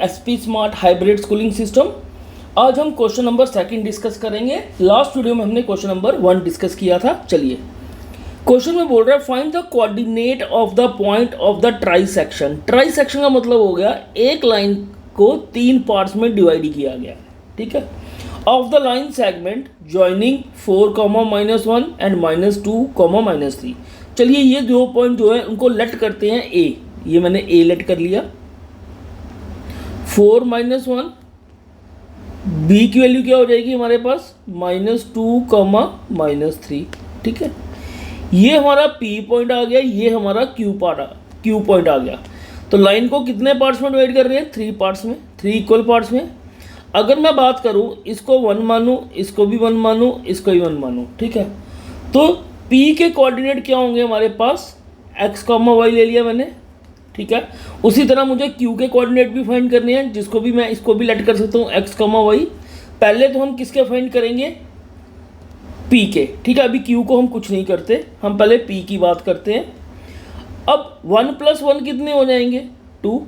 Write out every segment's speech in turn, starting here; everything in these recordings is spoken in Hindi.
SP smart hybrid schooling system. आज हम क्वेश्चन नंबर 2 डिस्कस करेंगे। लास्ट वीडियो में हमने क्वेश्चन नंबर 1 डिस्कस किया था। चलिए, क्वेश्चन में बोल रहा है find the coordinate of the point of the try section. Try section का मतलब हो गया एक लाइन को 3 पार्ट्स में डिवाइड किया गया, ठीक है। Of the line segment joining 4, -1 and -2, -3। चलिए, ये 2 पॉइंट जो है उनको लेट करते हैं ए। ये मैंने ए लेट कर लिया। 4 -1, बी की वैल्यू क्या हो जाएगी हमारे पास -2, -3, ठीक है। ये हमारा पी पॉइंट आ गया, ये हमारा क्यू पॉइंट आ गया। तो लाइन को कितने पार्ट्स में डिवाइड कर रहे हैं? 3 पार्ट्स में, 3 इक्वल पार्ट्स में। अगर मैं बात करूं, इसको 1 मानूं, इसको भी 1 मानूं, इसको भी 1 मानूं, ठीक है। तो पी के कोऑर्डिनेट क्या होंगे हमारे पास? x, y ले लिया मैंने, ठीक है। उसी तरह मुझे q के कोऑर्डिनेट भी फाइंड करने हैं, जिसको भी मैं इसको भी लेट कर सकता हूँ x, y। पहले तो हम किसके फाइंड करेंगे? p के, ठीक है। अभी q को हम कुछ नहीं करते, हम पहले p की बात करते हैं। अब 1 + 1 कितने हो जाएंगे? 2,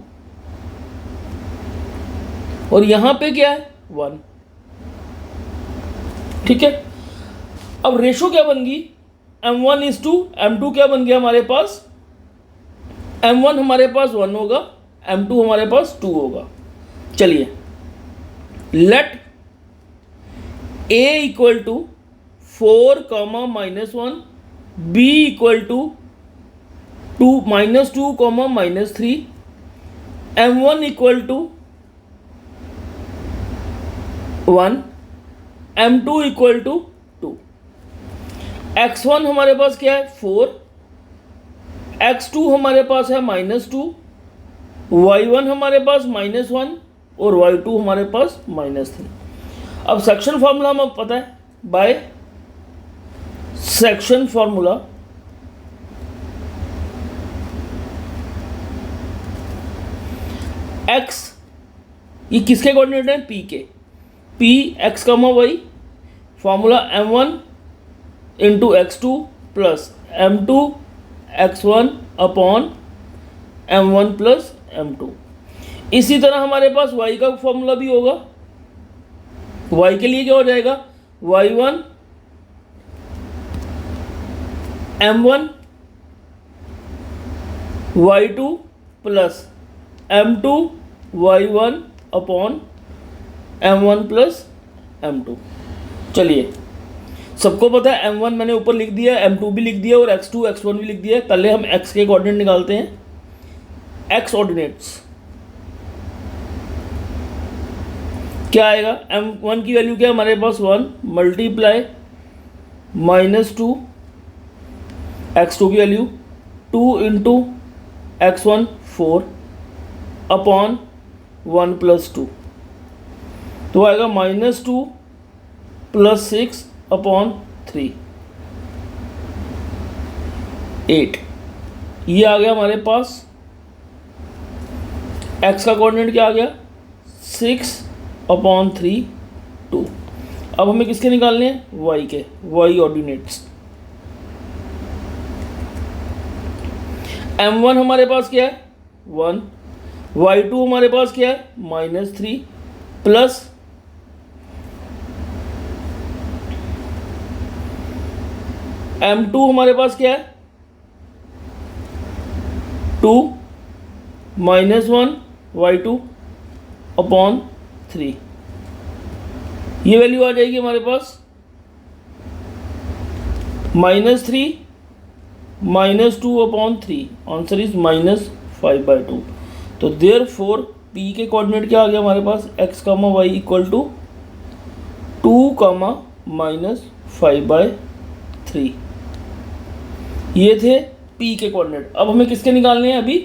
और यहाँ पे क्या है? 1, ठीक है। अब रेशो क्या बन गई? m1:2, m2 क्या बन गया हमारे पास? m1 हमारे पास 1 होगा, m2 हमारे पास 2 होगा। चलिए, late a = 4, -1, b = 2, -2, -3, m1 = 1, m2 = 2। x1 हमारे पास क्या है? 4, x2 हमारे पास है -2, y1 हमारे पास -1 और y2 हमारे पास -3। अब सेक्शन फार्मूला हमें पता है, बाय सेक्शन फार्मूला x, ये किसके कोऑर्डिनेट है? p के। p x, y, formula m1 × x2 + m2 x1 upon m1 + m2। इसी तरह हमारे पास y का फॉर्मूला भी होगा। y के लिए क्या हो जाएगा? y1 m1 y2 + m2 y1 upon m1 + m2। चलिए, सबको पता है m1 मैंने ऊपर लिख दिया, m2 भी लिख दिया और x2 x1 भी लिख दिया। पहले हम x के कोऑर्डिनेट निकालते हैं। x ऑर्डिनेट्स क्या आएगा? m1 की वैल्यू क्या है हमारे पास? 1 × -2, x2 की वैल्यू 2 × x1 4 अपॉन 1 + 2, तो आएगा -2 + 6 अपॉन 3, 8। ये आ गया हमारे पास। x का कोऑर्डिनेट क्या आ गया? 6/3, 2। अब हमें किसके निकालने हैं? y के, y ऑर्डिनेट्स। m1 हमारे पास क्या है? 1, y2 हमारे पास क्या है? -3 प्लस m2 हमारे पास क्या है? 2 -1 y2 अपॉन 3। ये वैल्यू आ जाएगी हमारे पास -3 -2 अपॉन 3। Answer is -5/2। तो देयरफॉर p के कोऑर्डिनेट क्या आ गया हमारे पास? x, y = 2, -5/3। ये थे p के कोऑर्डिनेट। अब हमें किसके निकालने हैं? अभी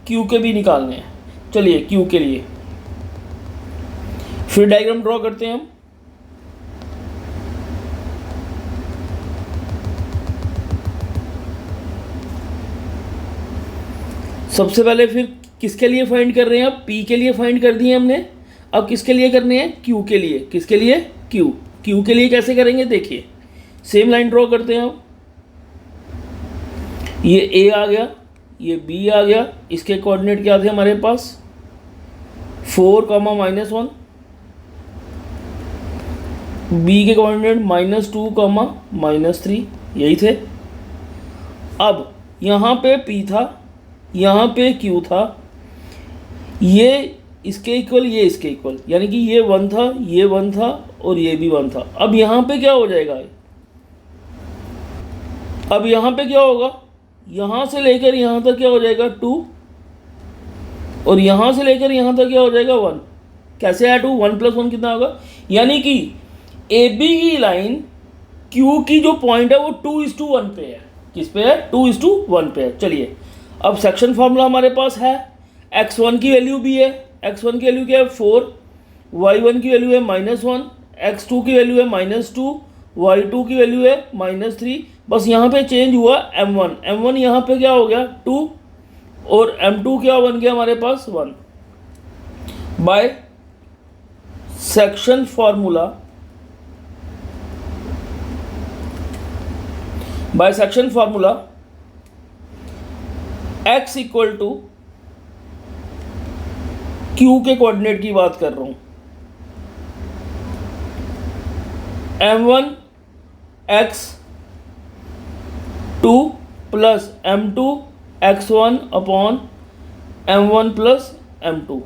q के भी निकालने हैं। चलिए, q के लिए फिर डायग्राम ड्रॉ करते हैं हम। सबसे पहले फिर किसके लिए फाइंड कर रहे हैं? अब p के लिए फाइंड कर दिए हमने। अब किसके लिए करने हैं? q के लिए। किसके लिए? q के लिए कैसे करेंगे? देखिए, सेम लाइन ड्रॉ करते हैं हम। ये a आ गया, ये b आ गया। इसके कोऑर्डिनेट क्या थे हमारे पास? 4 कॉमा माइनस 1, बी के कोऑर्डिनेट -2 कॉमा -3, यही थे। अब यहाँ पे P था, यहाँ पे Q था, ये इसके इक्वल, ये इसके इक्वल, यानी कि ये 1 था, ये 1 था और ये भी 1 था। अब यहाँ पे क्या हो जाएगा, अब यहाँ पे क्या होगा, यहाँ से लेकर यहाँ तक क्या हो जाएगा 2, और यहाँ से लेकर यहाँ तक क्या हो जाएगा 1। कैसे है 2, 1 + 1 कितना होगा, यानी कि ए बी की लाइन क्यू की जो पॉइंट है वो 2:1 पे है। किस पे है, 2:1 पे है। चलिए अब सेक्शन फार्मूला हमारे पास है, x1 की वैल्यू भी है, x1 की वैल्यू क्या है 4, y1 की वैल्यू है -1, x2 की वैल्यू है -2, y2 की वैल्यू है -3। बस यहाँ पे चेंज हुआ m1, m1 यहाँ पे क्या हो गया 2 और m2 क्या बन गया हमारे पास 1। By section formula, by section formula x equal to q के कोऑर्डिनेट की बात कर रहा हूं, m1 x2 plus m2 x1 upon m1 plus m2।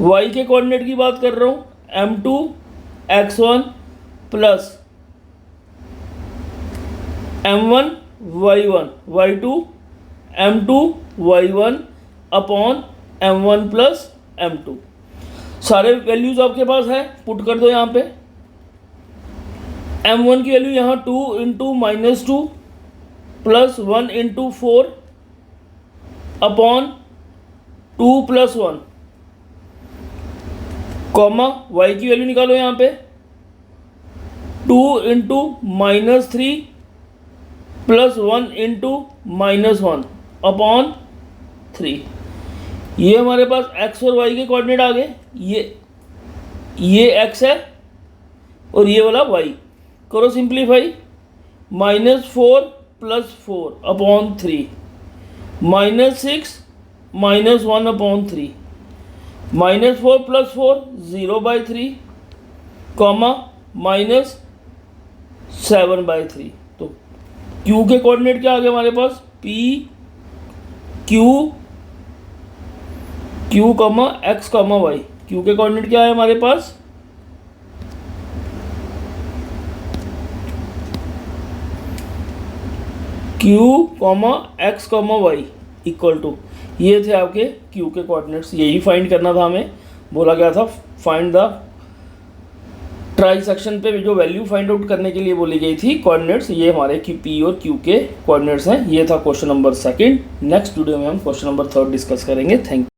y के कोऑर्डिनेट की बात कर रहा हूं, m2 x1 plus m1 y1, y2 m2 y1 upon m1 plus m2। सारे वैल्यूज आपके पास है, पुट कर दो यहाँ पे। m1 की वैल्यू यहाँ 2 × -2 प्लस 1 × 4 अपॉन 2 + 1, कॉमा y की वैल्यू निकालो यहाँ पे 2 × -3 प्लस 1 × -1 अपॉन 3। ये हमारे पास x और y के कोऑर्डिनेट आ गए। ये x है और ये वाला y। करो सिंप्लीफाई, -4 + 4 अपॉन 3, -6 -1 अपॉन 3, -4 + 4 0/3, कॉमा -7/3। तो q के कोऑर्डिनेट क्या आ गए हमारे पास, p q x, y। q के कोऑर्डिनेट क्या है हमारे पास, q, x, y equal to, ये थे आपके q के कोऑर्डिनेट्स। यही फाइंड करना था हमें, बोला गया था फाइंड द ट्राई सेक्शन पे जो वैल्यू फाइंड आउट करने के लिए बोली गई थी कोऑर्डिनेट्स, ये हमारे p और q के कोऑर्डिनेट्स हैं। ये था क्वेश्चन नंबर 2। नेक्स्ट वीडियो में हम क्वेश्चन नंबर 3 डिस्कस करेंगे। Thank you.